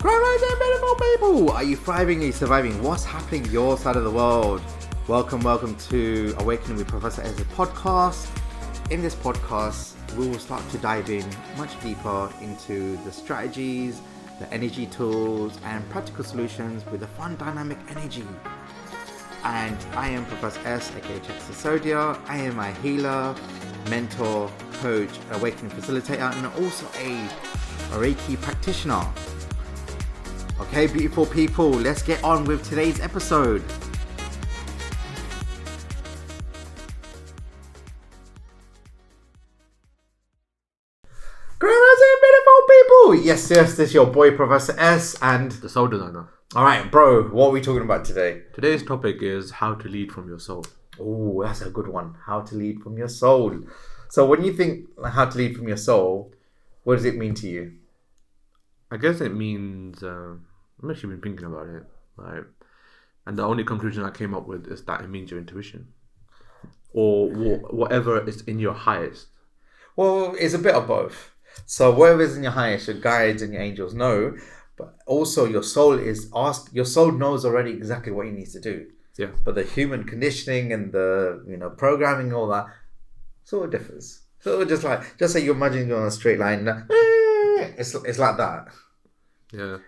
Grand Rising, beautiful people! Are you thriving? Are you surviving? What's happening your side of the world? Welcome to Awakening with Professor Ezra podcast. In this podcast, we will start to dive in much deeper into the strategies, the energy tools, and practical solutions with a fun, dynamic energy. And I am Professor S, aka Jack Sisodia. I am a healer, mentor, coach, awakening facilitator, and also a Reiki practitioner. Okay, beautiful people, let's get on with today's episode. Grand Rising, beautiful people! Yes, this is your boy Professor S and the soul designer. Alright, bro, what are we talking about today? Today's topic is how to lead from your soul. Oh, that's a good one. How to lead from your soul. So when you think how to lead from your soul, what does it mean to you? I guess it means, I've actually been thinking about it, right? And the only conclusion I came up with is that it means your intuition. Or whatever is in your highest. Well, it's a bit of both. So whatever is in your highest, your guides and your angels know, but also your soul knows already exactly what it needs to do. Yeah. But the human conditioning and the programming and all that sort of differs. So just say you imagine you're on a straight line, it's like that. Yeah.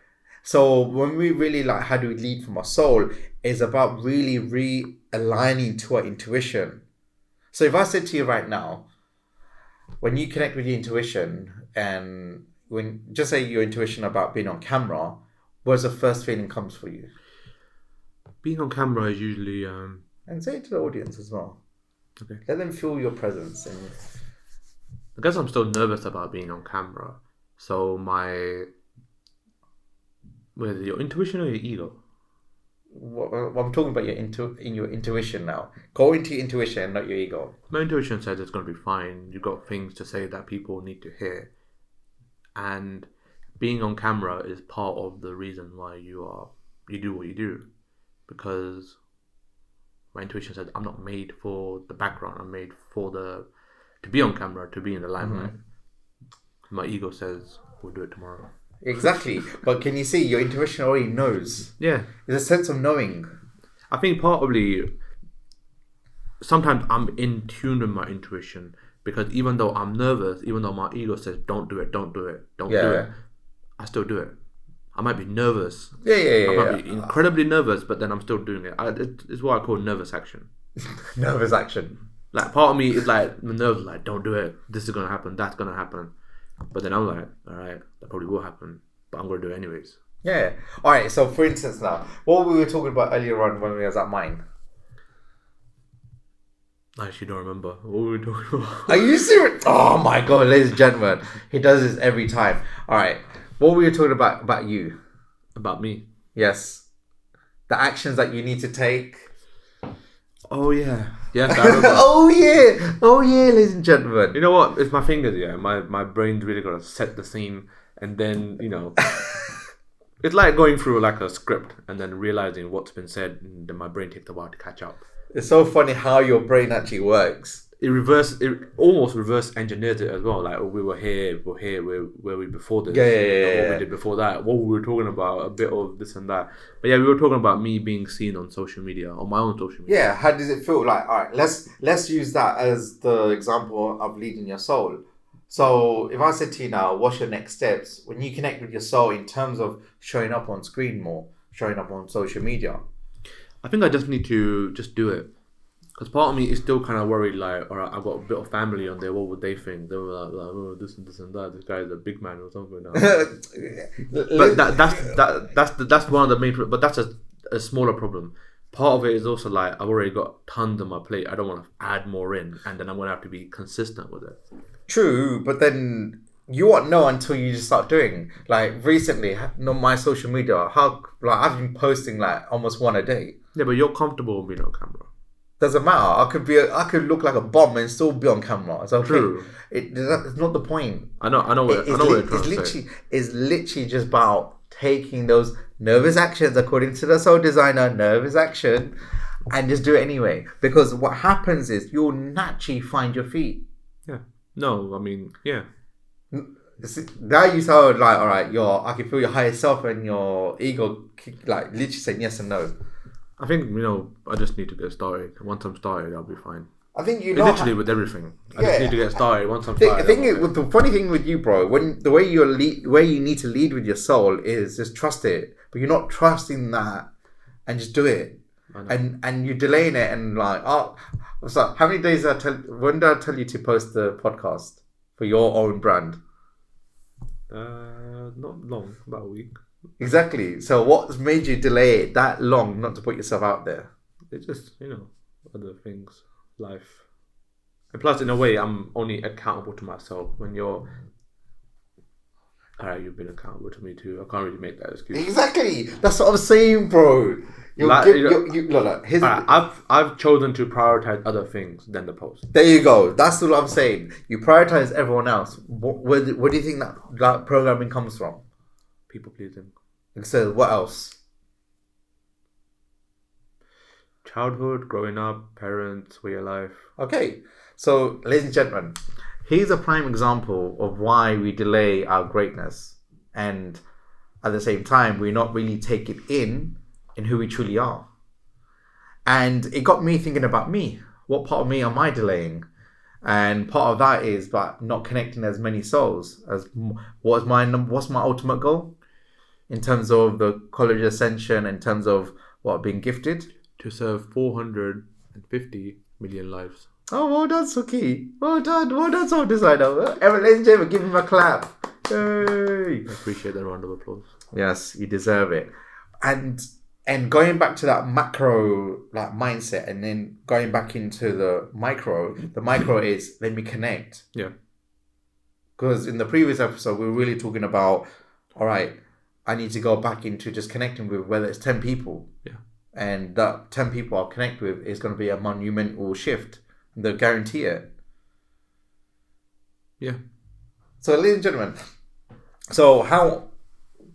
So when we really how do we lead from our soul, is about really realigning to our intuition. So if I said to you right now, when you connect with your intuition and when just say your intuition about being on camera, what's the first feeling comes for you? Being on camera is usually and say it to the audience as well. Okay. Let them feel your presence. And I guess I'm still nervous about being on camera. So whether your intuition or your ego? I'm talking about your intuition now. Go into your intuition, not your ego. My intuition says it's going to be fine. You've got things to say that people need to hear. And being on camera is part of the reason why you do what you do. Because my intuition says I'm not made for the background. I'm made to be on camera, to be in the limelight. Mm-hmm. My ego says we'll do it tomorrow. Exactly. But can you see your intuition already knows? Yeah. There's a sense of knowing. I think partly sometimes I'm in tune with my intuition because even though I'm nervous, even though my ego says don't do it, do it, I still do it. I might be nervous. I might be incredibly nervous, but then I'm still doing it. It's what I call nervous action. Nervous action. Like part of me is like the nerves, like don't do it. This is gonna happen. That's gonna happen. But then I'm like, all right, that probably will happen, but I'm gonna do it anyways. Yeah. All right. So for instance, now what we were talking about earlier on when we was at mine. I actually don't remember what we were talking about. Are you serious? Oh my god, ladies and gentlemen, he does this every time. All right. What were you talking about you? About me? Yes. The actions that you need to take. Oh yeah. Yes, I remember. Oh yeah, ladies and gentlemen. You know what? It's my fingers, yeah. My brain's really got to set the scene and then, it's like going through like a script and then realizing what's been said and then my brain takes a while to catch up. It's so funny how your brain actually works. It almost reverse engineers it as well. Like, we were here, where were we before this? Yeah. What we did before that, what we were talking about, a bit of this and that. But yeah, we were talking about me being seen on social media, on my own social media. Yeah, how does it feel? Like, all right, let's use that as the example of leading your soul. So if I said to you now, what's your next steps? When you connect with your soul in terms of showing up on screen more, showing up on social media? I think I just need to just do it. Because part of me is still kind of worried, like, all right, I've got a bit of family on there. What would they think? They were like oh, this and this and that. This guy is a big man or something now. But that's one of the main. But that's a smaller problem. Part of it is also like I've already got tons on my plate. I don't want to add more in, and then I'm gonna have to be consistent with it. True, but then you won't know until you just start doing. Like recently, on my social media, I've been posting like almost one a day. Yeah, but you're comfortable being on camera. Doesn't matter. I could look like a bomb and still be on camera. It's okay. True. It's not the point. I know what you're trying to say. It's literally just about taking those nervous actions, according to the soul designer, nervous action, and just do it anyway. Because what happens is you'll naturally find your feet. Yeah. No, I mean, yeah. Now you sound like, all right, I can feel your higher self and your ego, like literally saying yes and no. I think, I just need to get started. Once I'm started, I'll be fine. I think literally with everything. I just need to get started. Once I'm started. The funny thing with you, bro, when the way where you need to lead with your soul is just trust it, but you're not trusting that, and just do it, and you're delaying it, and like, so how many days when did I tell you to post the podcast for your own brand? Not long, about a week. Exactly. So what's made you delay it that long not to put yourself out there? It's just, other things, life. And plus, in a way, I'm only accountable to myself. When you've been accountable to me too. I can't really make that excuse. Exactly. That's what I'm saying, bro. I've chosen to prioritize other things than the post. There you go. That's what I'm saying. You prioritize everyone else. Where do you think that programming comes from? People pleasing. So what else? Childhood, growing up, parents, way of life. Okay. So, ladies and gentlemen, here's a prime example of why we delay our greatness, and at the same time, we're not really taking in who we truly are. And it got me thinking about me. What part of me am I delaying? And part of that is about not connecting as many souls. What's my ultimate goal in terms of the college ascension, in terms of what being gifted? To serve 450 million lives. Oh, well done, Suki. Well done, soul designer. Ladies and gentlemen, give him a clap. Yay! I appreciate that round of applause. Yes, you deserve it. And going back to that macro mindset, and then going back into the micro is let me connect. Yeah. Because in the previous episode, we were really talking about, all right, I need to go back into just connecting with whether it's 10 people. Yeah. And that 10 people I'll connect with is going to be a monumental shift. They'll guarantee it. Yeah. So, ladies and gentlemen, so how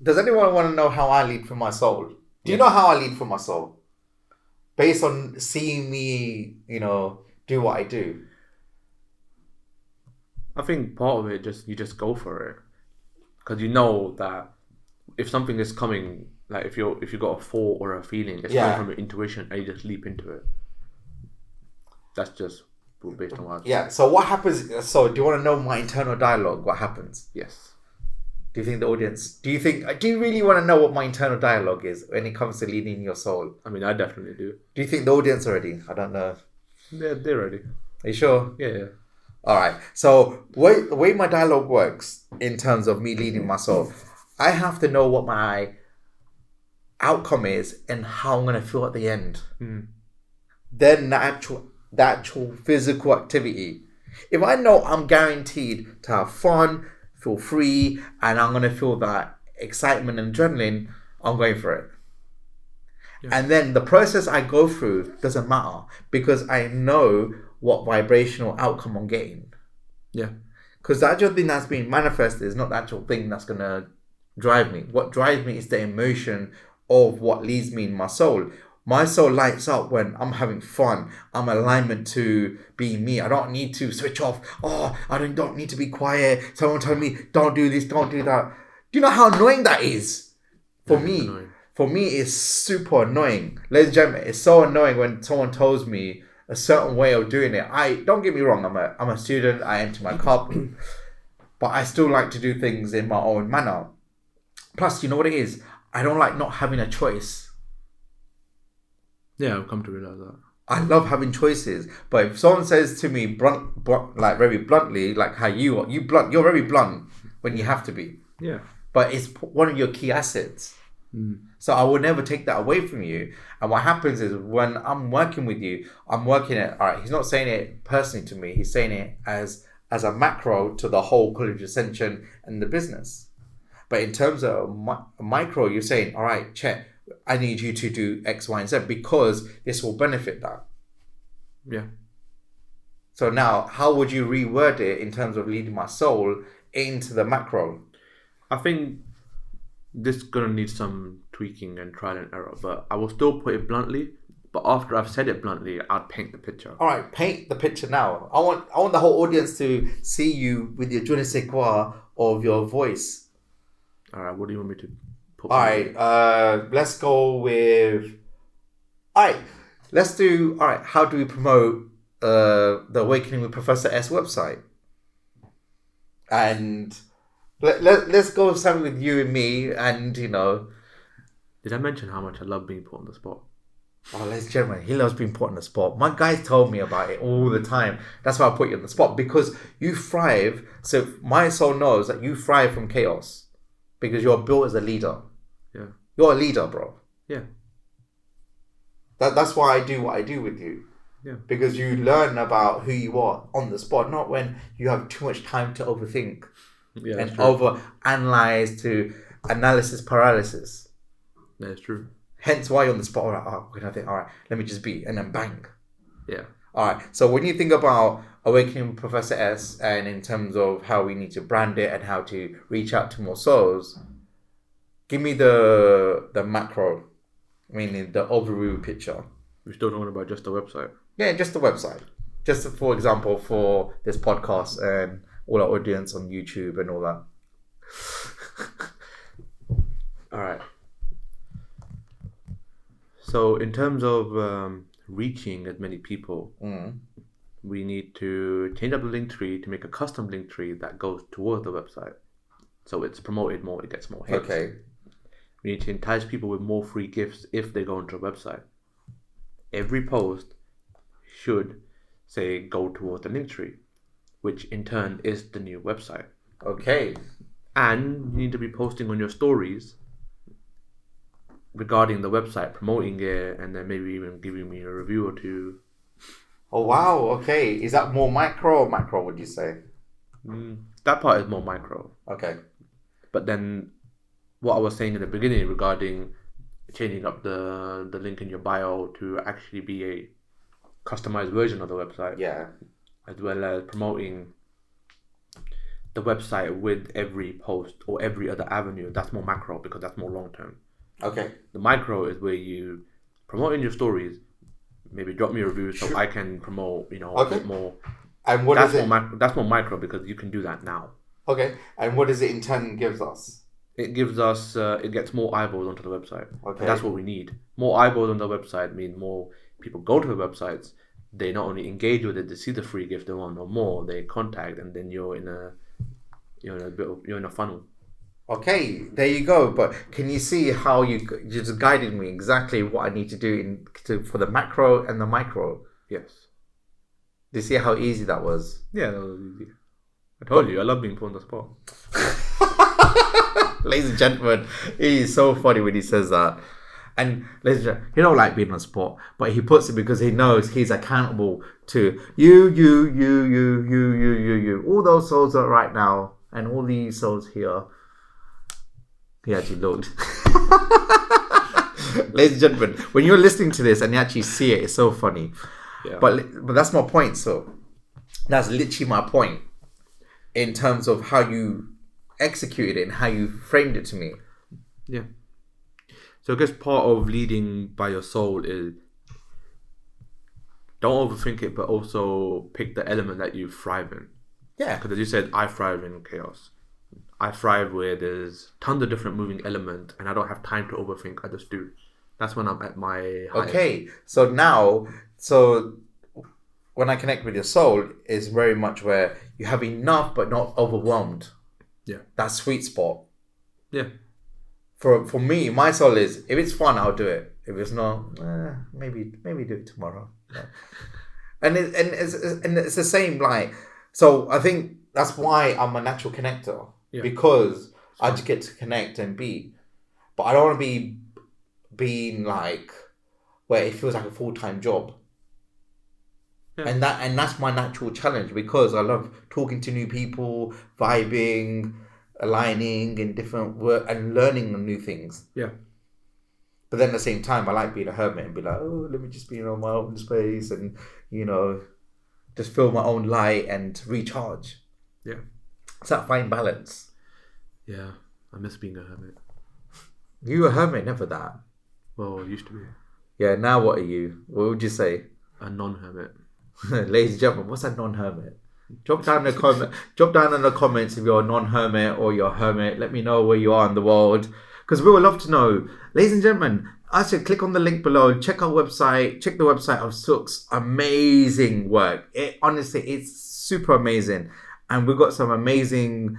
does anyone want to know how I lead for my soul? Do you know how I lead for my soul? Based on seeing me, do what I do. I think part of it you just go for it, because you know that if something is coming, like if you got a thought or a feeling, it's coming from your intuition, and you just leap into it. That's just based on what. Yeah. So what happens? So do you want to know my internal dialogue? What happens? Yes. Do you think the audience? Do you really want to know what my internal dialogue is when it comes to leading your soul? I mean, I definitely do. Do you think the audience are ready? I don't know. They're ready. Are you sure? Yeah. All right. So the way my dialogue works in terms of me leading my soul, I have to know what my outcome is and how I'm gonna feel at the end. Mm. Then the actual physical activity. If I know I'm guaranteed to have fun, feel free, and I'm gonna feel that excitement and adrenaline, I'm going for it. Yeah. And then the process I go through doesn't matter because I know what vibrational outcome I'm getting. Yeah. Because the actual thing that's being manifested is not the actual thing that's gonna drive me. What drives me is the emotion of what leads me in my soul. My soul lights up when I'm having fun. I'm alignment to being me. I don't need to switch off. Oh, I don't need to be quiet. Someone told me, don't do this, don't do that. Do you know how annoying that is? For me. Annoying. For me, it's super annoying. Ladies and gentlemen, it's so annoying when someone tells me a certain way of doing it. Don't get me wrong, I'm a student, I empty my cup. But I still like to do things in my own manner. Plus, you know what it is? I don't like not having a choice. Yeah, I've come to realize that. I love having choices, but if someone says to me like very bluntly, like how you're very blunt when you have to be. Yeah. But it's one of your key assets. Mm. So I will never take that away from you. And what happens is when I'm working with you, I'm working it. All right, he's not saying it personally to me. He's saying it as a macro to the whole college ascension and the business. But in terms of micro, you're saying, all right, Chet, I need you to do X, Y, and Z because this will benefit that. Yeah. So now, how would you reword it in terms of leading my soul into the macro? I think this is going to need some tweaking and trial and error, but I will still put it bluntly. But after I've said it bluntly, I'd paint the picture. All right, paint the picture now. I want the whole audience to see you with your je ne sais quoi of your voice. All right, what do you want me to put? All right, let's go with. All right, let's do. All right, how do we promote the Awakening with Professor S website? And let's go with something with you and me, and you know. Did I mention how much I love being put on the spot? Oh, ladies and gentlemen, he loves being put on the spot. My guys told me about it all the time. That's why I put you on the spot, because you thrive. So my soul knows that you thrive from chaos because you're built as a leader. Yeah. You're a leader, bro. Yeah. That's why I do what I do with you. Yeah. Because you learn about who you are on the spot, not when you have too much time to overthink and over analyze to analysis paralysis. That's true. Hence why you're on the spot. All right, what can I think? All right, let me just be, and then bang. Yeah. All right. So when you think about Awakening with Professor S, and in terms of how we need to brand it and how to reach out to more souls, give me the macro, meaning the overview picture. We're still talking about just the website. Yeah, just the website. Just for example, for this podcast and all our audience on YouTube and all that. All right. So in terms of reaching as many people, we need to change up the link tree to make a custom link tree that goes towards the website. So it's promoted more, it gets more hits. Okay. We need to entice people with more free gifts if they go onto a website. Every post should say go towards the link tree, which in turn is the new website. Okay. And you need to be posting on your stories regarding the website, promoting it, and then maybe even giving me a review or two. Oh wow, okay. Is that more micro or macro, would you say? That part is more micro. Okay. But then what I was saying in the beginning regarding changing up the link in your bio to actually be a customized version of the website. Yeah. As well as promoting the website with every post or every other avenue. That's more macro because that's more long term. Okay. The micro is where you promote in your stories, maybe drop me a review so I can promote, a bit more. And what that's is it? That's more micro because you can do that now. Okay. And what does it in turn gives us? It gives us, it gets more eyeballs onto the website. Okay. And that's what we need. More eyeballs on the website mean more people go to the websites. They not only engage with it, they see the free gift they want or more, they contact, and then you're in a funnel. Okay, there you go. But can you see how you just guided me exactly what I need to do for the macro and the micro? Yes. Do you see how easy that was? Yeah, that was easy. I told you, I love being put on the spot. Ladies and gentlemen, he is so funny when he says that. And ladies and gentlemen, he don't like being on the spot, but he puts it because he knows he's accountable to you. All those souls are right now, and all these souls here. He actually looked. Ladies and gentlemen, when you're listening to this and you actually see it, it's so funny. Yeah. But that's my point. So that's literally my point in terms of how you executed it and how you framed it to me. Yeah. So I guess part of leading by your soul is don't overthink it, but also pick the element that you thrive in. Yeah. Because as you said, I thrive in chaos. I thrive where there's tons of different moving elements and I don't have time to overthink. I just do. That's when I'm at my highest. Okay. So when I connect with your soul, is very much where you have enough but not overwhelmed. Yeah. That sweet spot. Yeah. For me, my soul is, if it's fun, I'll do it. If it's not, maybe do it tomorrow. Yeah. and it's the same, like, so I think that's why I'm a natural connector. Yeah. Because I just get to connect and be. But I don't want to be being like where it feels like a full-time job. Yeah. And that's my natural challenge because I love talking to new people, vibing, aligning in different work and learning new things. Yeah. But then at the same time, I like being a hermit and be like, oh, let me just be in my own space and, just feel my own light and recharge. Yeah. It's that fine balance. Yeah. I miss being a hermit. You were a hermit, never that. Well, I used to be. Yeah, now what are you? What would you say? A non-hermit. Ladies and gentlemen, what's a non-hermit? Drop down in the comments if you're a non-hermit or you're a hermit. Let me know where you are in the world, because we would love to know. Ladies and gentlemen, I said click on the link below. Check our website. Check the website of Sook's amazing work. It honestly, it's super amazing, and we've got some amazing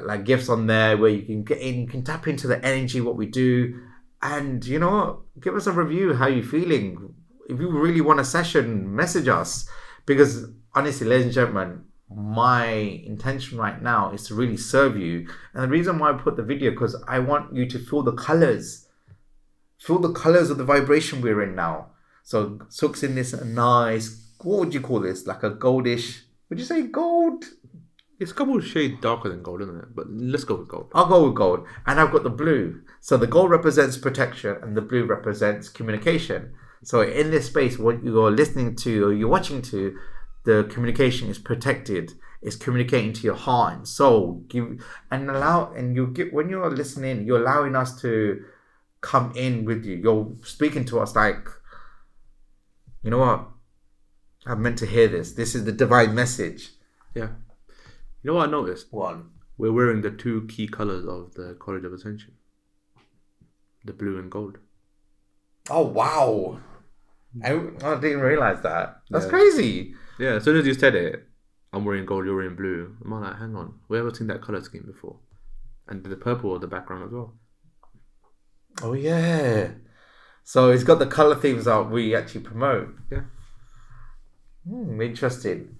like gifts on there where you can get in, you can tap into the energy what we do, and you know what? Give us a review. How you feeling? If you really want a session, message us, because honestly, ladies and gentlemen, my intention right now is to really serve you. And the reason why I put the video, because I want you to feel the colors of the vibration we're in now. So Sook's in this nice, what would you call this, like a goldish, would you say gold? It's a couple of shades darker than gold, isn't it? But let's go with gold. I'll go with gold. And I've got the blue. So the gold represents protection and the blue represents communication. So in this space, what you're listening to or you're watching to, the communication is protected. It's communicating to your heart and soul. When you're listening, you're allowing us to come in with you. You're speaking to us like, you know what? I'm meant to hear this. This is the divine message. Yeah. You know what I noticed? One. We're wearing the two key colours of the College of Ascension. The blue and gold. Oh, wow. I didn't realize that. That's Yeah. crazy. Yeah, as soon as you said it, I'm wearing gold, you're wearing blue. I'm like, hang on, we haven't seen that colour scheme before. And the purple or the background as well. Oh, yeah. So it's got the color themes that we actually promote. Yeah. Interesting.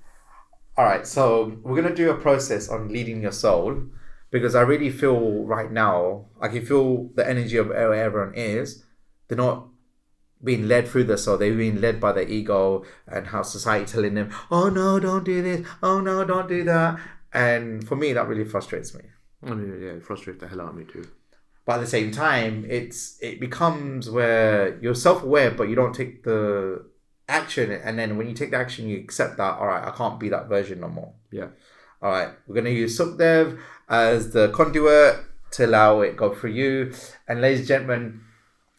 All right, so we're going to do a process on leading your soul, because I really feel right now, I can feel the energy of where everyone is. They're not being led through the soul. They're being led by their ego and how society telling them, oh no, don't do this. Oh no, don't do that. And for me, that really frustrates me. I mean, yeah, it frustrates the hell out of me too. But at the same time, it becomes where you're self-aware, but you don't take the action. And then when you take the action, you accept that, all right, I can't be that version no more. Yeah. All right, we're going to use Sukhdev as the conduit to allow it go through you. And ladies and gentlemen,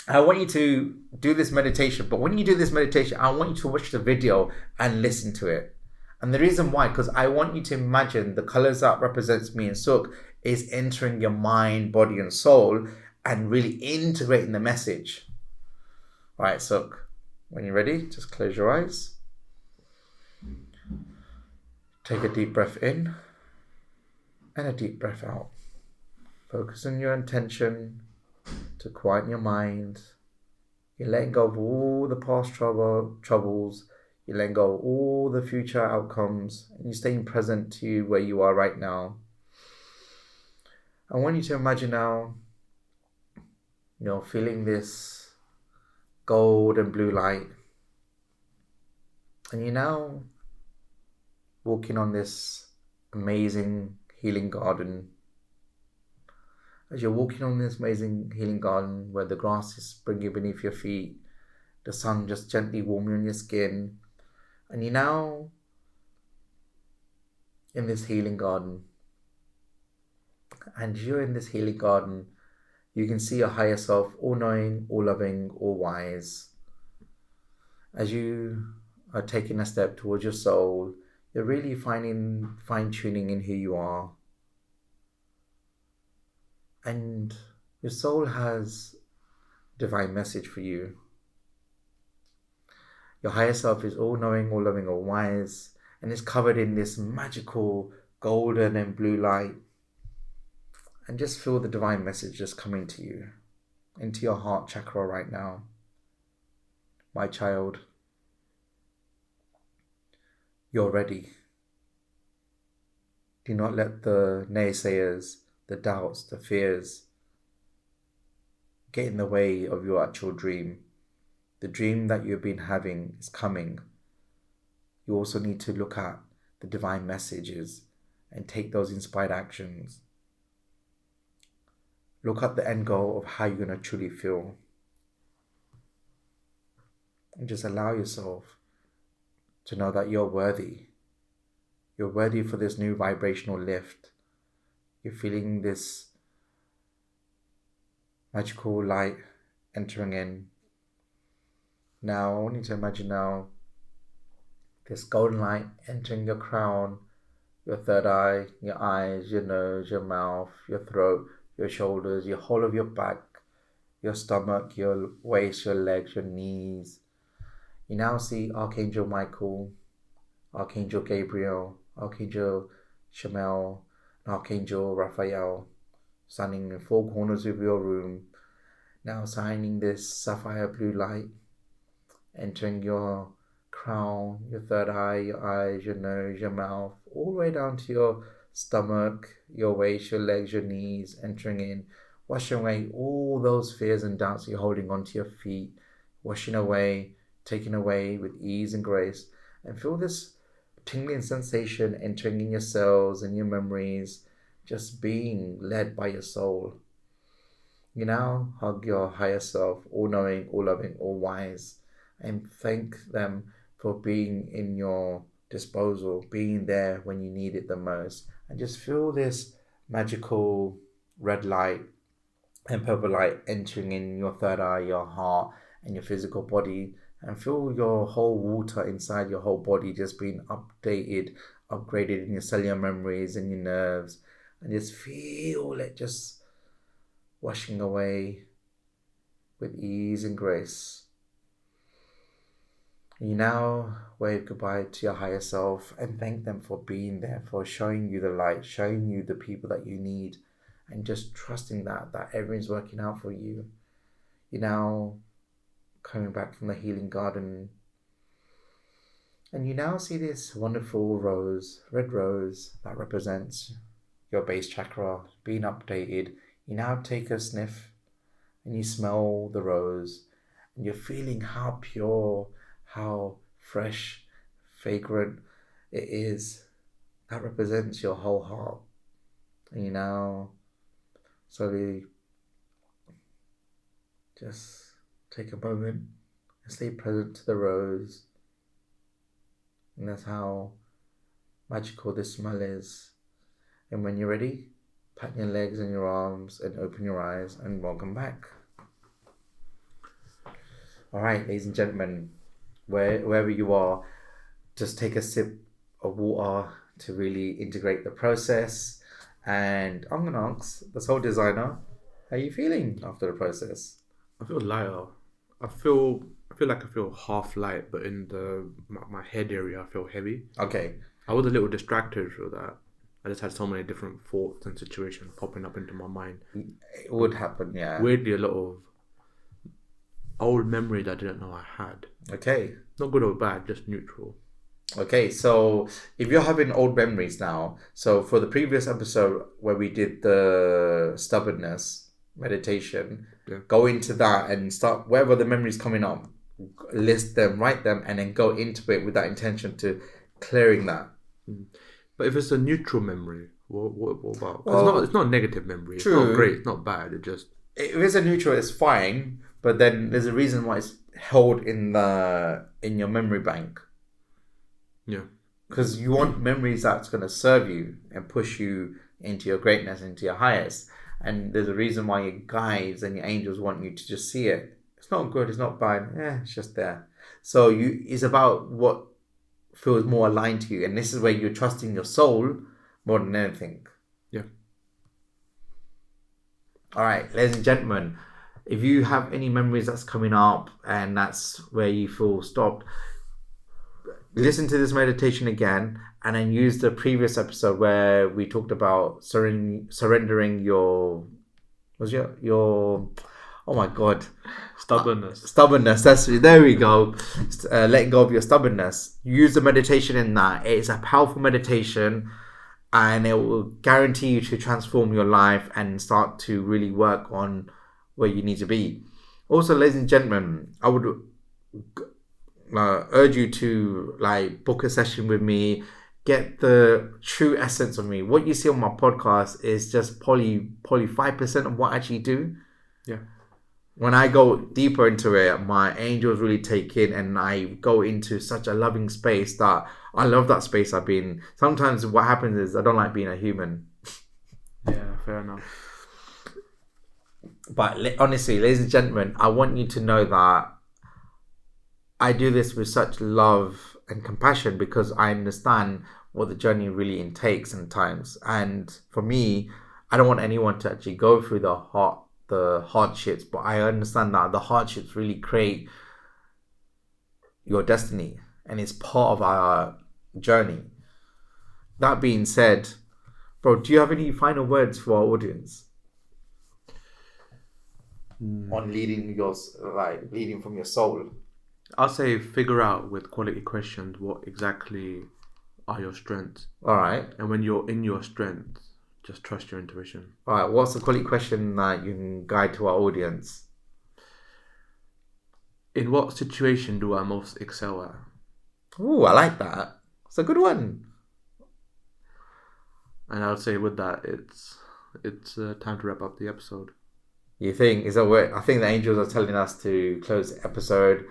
I want you to do this meditation. But when you do this meditation, I want you to watch the video and listen to it. And the reason why, because I want you to imagine the colors that represents me and Sook is entering your mind, body, and soul and really integrating the message. All right, Sook, when you're ready, just close your eyes. Take a deep breath in and a deep breath out. Focus on your intention to quieten your mind. You're letting go of all the past troubles. You're letting go of all the future outcomes. And you're staying present to where you are right now. I want you to imagine now, feeling this gold and blue light. And you're now walking on this amazing healing garden. As you're walking on this amazing healing garden where the grass is springing beneath your feet, the sun just gently warming on your skin, and you're now in this healing garden. And you're in this healing garden, you can see your higher self, all-knowing, all-loving, all-wise. As you are taking a step towards your soul, you're really fine-tuning in who you are. And your soul has a divine message for you. Your higher self is all-knowing, all-loving, all-wise, and is covered in this magical golden and blue light. And just feel the divine message just coming to you, into your heart chakra right now. My child, you're ready. Do not let the naysayers, the doubts, the fears get in the way of your actual dream. The dream that you've been having is coming. You also need to look at the divine messages and take those inspired actions. Look at the end goal of how you're going to truly feel. And just allow yourself to know that you're worthy. You're worthy for this new vibrational lift. You're feeling this magical light entering in. Now, I want you to imagine now this golden light entering your crown, your third eye, your eyes, your nose, your mouth, your throat, your shoulders, your whole of your back, your stomach, your waist, your legs, your knees. You now see Archangel Michael, Archangel Gabriel, Archangel Shamael, and Archangel Raphael standing in four corners of your room, now shining this sapphire blue light, entering your crown, your third eye, your eyes, your nose, your mouth, all the way down to your stomach, your waist, your legs, your knees, entering in, washing away all those fears and doubts you're holding onto your feet, washing away, taking away with ease and grace, and feel this tingling sensation entering in your cells and your memories, just being led by your soul. You now hug your higher self, all knowing, all loving, all wise, and thank them for being in your disposal, being there when you need it the most. And just feel this magical red light and purple light entering in your third eye, your heart, and your physical body. And feel your whole water inside your whole body just being updated, upgraded in your cellular memories and your nerves. And just feel it just washing away with ease and grace. You now wave goodbye to your higher self and thank them for being there, for showing you the light, showing you the people that you need, and just trusting that everything's working out for you. You're now coming back from the healing garden, and you now see this wonderful rose, red rose, that represents your base chakra being updated. You now take a sniff and you smell the rose, and you're feeling how pure, how fresh, fragrant it is. That represents your whole heart. And you now slowly just take a moment and stay present to the rose. And that's how magical this smell is. And when you're ready, pat your legs and your arms and open your eyes and welcome back. All right, ladies and gentlemen, wherever you are, just take a sip of water to really integrate the process. And I'm gonna ask the soul designer, how are you feeling after the process? I feel lighter. I feel like I feel half light, but in my head area I feel heavy. Okay. I was a little distracted for that. I just had so many different thoughts and situations popping up into my mind. It would happen, yeah. Weirdly, a lot of old memories I didn't know I had. Okay. Not good or bad, just neutral. Okay, so if you're having old memories now, so for the previous episode where we did the stubbornness meditation, go into that and start wherever the memories coming up, list them, write them, and then go into it with that intention to clearing that. But if it's a neutral memory, what about? Well, it's not a negative memory. True. It's not great. It's not bad. It just, if it's a neutral, it's fine. But then there's a reason why it's held in your memory bank. Yeah. Because you want memories that's going to serve you and push you into your greatness, into your highest. And there's a reason why your guides and your angels want you to just see it. It's not good. It's not bad. It's just there. So it's about what feels more aligned to you, and this is where you're trusting your soul more than anything. Yeah. All right, ladies and gentlemen, if you have any memories that's coming up and that's where you feel stopped, listen to this meditation again and then use the previous episode where we talked about surrendering your oh my god, stubbornness. There we go. Letting go of your stubbornness. Use the meditation in that. It's a powerful meditation, and it will guarantee you to transform your life and start to really work on where you need to be. Also, ladies and gentlemen, I would urge you to book a session with me, get the true essence of me. What you see on my podcast is just probably 5% of what I actually do. Yeah. When I go deeper into it, my angels really take in, and I go into such a loving space that I love that space I've been. Sometimes what happens is I don't like being a human. Yeah, fair enough. But honestly, ladies and gentlemen, I want you to know that I do this with such love and compassion because I understand what the journey really intakes sometimes. And for me, I don't want anyone to actually go through the hardships, but I understand that the hardships really create your destiny and it's part of our journey. That being said, bro, do you have any final words for our audience on leading from your soul? I'll say figure out with quality questions what exactly are your strengths. All right. And when you're in your strength, just trust your intuition. All right. What's the quality question that you can guide to our audience? In what situation do I most excel at? Ooh, I like that. It's a good one. And I'll say with that, it's time to wrap up the episode. You think? Is that what I think the angels are telling us to close the episode?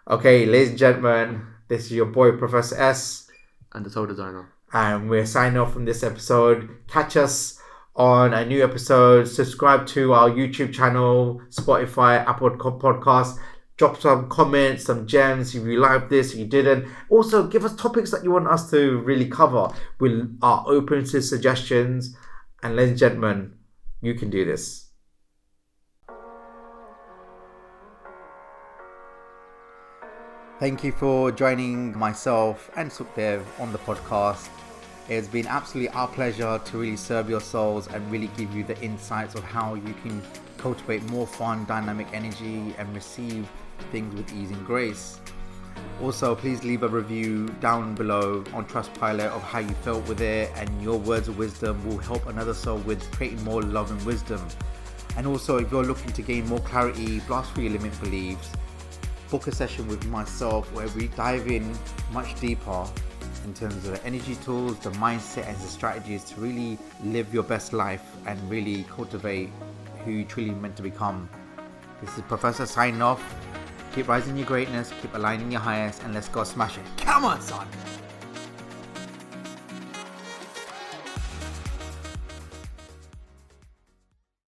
Okay, ladies and gentlemen, this is your boy Professor S. And the Soul Designer. And we're signing off from this episode. Catch us on a new episode. Subscribe to our YouTube channel, Spotify, Apple Podcasts. Drop some comments, some gems if you liked this, if you didn't. Also, give us topics that you want us to really cover. We are open to suggestions. And ladies and gentlemen, you can do this. Thank you for joining myself and Sukhdev on the podcast. It's been absolutely our pleasure to really serve your souls and really give you the insights of how you can cultivate more fun, dynamic energy and receive things with ease and grace. Also, please leave a review down below on Trustpilot of how you felt with it, and your words of wisdom will help another soul with creating more love and wisdom. And also, if you're looking to gain more clarity, blast through your limit beliefs, book a session with myself where we dive in much deeper in terms of the energy tools, the mindset and the strategies to really live your best life and really cultivate who you truly meant to become. This is Professor signing off. Keep rising your greatness, keep aligning your highest, and let's go smash it. Come on, son!